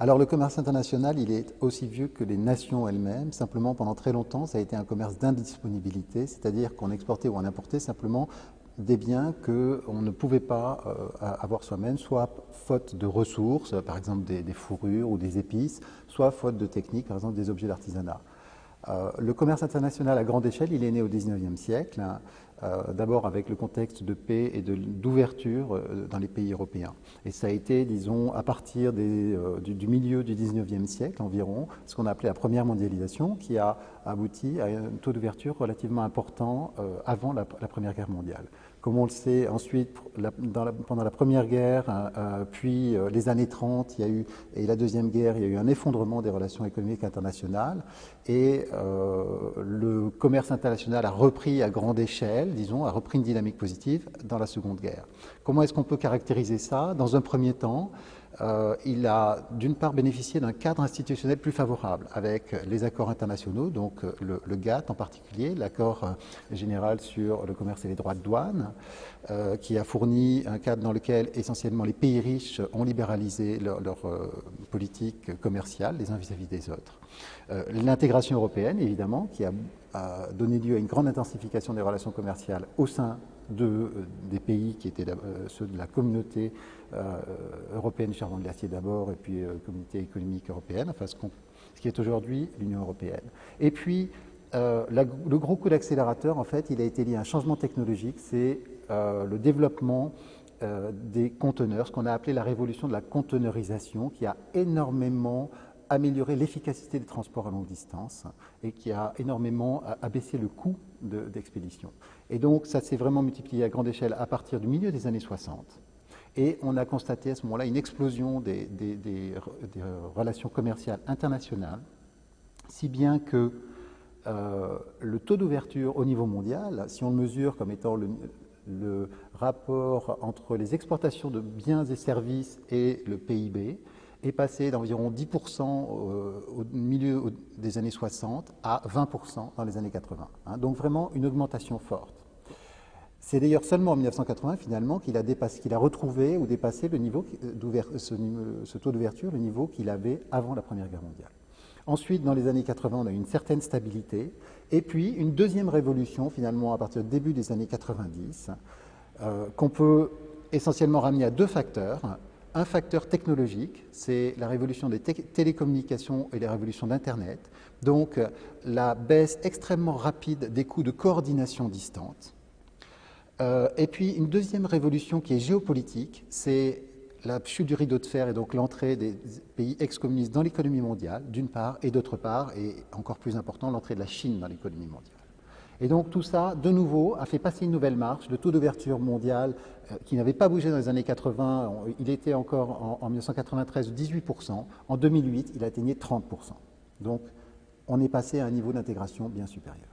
Alors le commerce international, il est aussi vieux que les nations elles-mêmes. Simplement, pendant très longtemps, ça a été un commerce d'indisponibilité, c'est-à-dire qu'on exportait ou on importait simplement des biens qu'on ne pouvait pas avoir soi-même, soit faute de ressources, par exemple des fourrures ou des épices, soit faute de techniques, par exemple des objets d'artisanat. Le commerce international à grande échelle, il est né au XIXe siècle, hein, d'abord avec le contexte de paix et d'ouverture dans les pays européens. Et ça a été, disons, à partir du milieu du XIXe siècle environ, ce qu'on a appelé la première mondialisation, qui a abouti à un taux d'ouverture relativement important avant la Première Guerre mondiale. Comme on le sait, ensuite, pendant la Première Guerre, puis les années 30, et la Deuxième Guerre, il y a eu un effondrement des relations économiques internationales, et le commerce international a repris à grande échelle, disons, a repris une dynamique positive dans la Seconde Guerre. Comment est-ce qu'on peut caractériser ça? Dans un premier temps, il a d'une part bénéficié d'un cadre institutionnel plus favorable avec les accords internationaux, donc le GATT en particulier, l'accord général sur le commerce et les droits de douane, qui a fourni un cadre dans lequel essentiellement les pays riches ont libéralisé leur politique commerciale les uns vis-à-vis des autres. L'intégration européenne, évidemment, qui a donné lieu à une grande intensification des relations commerciales au sein des pays qui étaient ceux de la communauté européenne du charbon de l'acier d'abord, et puis communauté économique européenne, enfin ce qui est aujourd'hui l'Union européenne. Et puis, le gros coup d'accélérateur, en fait, il a été lié à un changement technologique, c'est le développement des conteneurs, ce qu'on a appelé la révolution de la conteneurisation, qui a énormément amélioré l'efficacité des transports à longue distance et qui a énormément abaissé le coût d'expédition. Et donc, ça s'est vraiment multiplié à grande échelle à partir du milieu des années 60. Et on a constaté à ce moment-là une explosion des relations commerciales internationales, si bien que le taux d'ouverture au niveau mondial, si on le mesure comme étant le rapport entre les exportations de biens et services et le PIB, est passé d'environ 10% au milieu des années 60 à 20% dans les années 80. Hein, donc vraiment une augmentation forte. C'est d'ailleurs seulement en 1980 finalement qu'il a retrouvé ou dépassé le niveau ce taux d'ouverture, le niveau qu'il avait avant la Première Guerre mondiale. Ensuite, dans les années 80, on a eu une certaine stabilité, et puis une deuxième révolution finalement à partir du début des années 90, qu'on peut essentiellement ramener à deux facteurs. Un facteur technologique, c'est la révolution des télécommunications et la révolution d'Internet, donc la baisse extrêmement rapide des coûts de coordination distante. Et puis une deuxième révolution qui est géopolitique, c'est la chute du rideau de fer et donc l'entrée des pays ex-communistes dans l'économie mondiale, d'une part, et d'autre part, et encore plus important, l'entrée de la Chine dans l'économie mondiale. Et donc tout ça, de nouveau, a fait passer une nouvelle marche. Le taux d'ouverture mondial, qui n'avait pas bougé dans les années 80, il était encore en 1993 de 18%. En 2008, il atteignait 30%. Donc on est passé à un niveau d'intégration bien supérieur.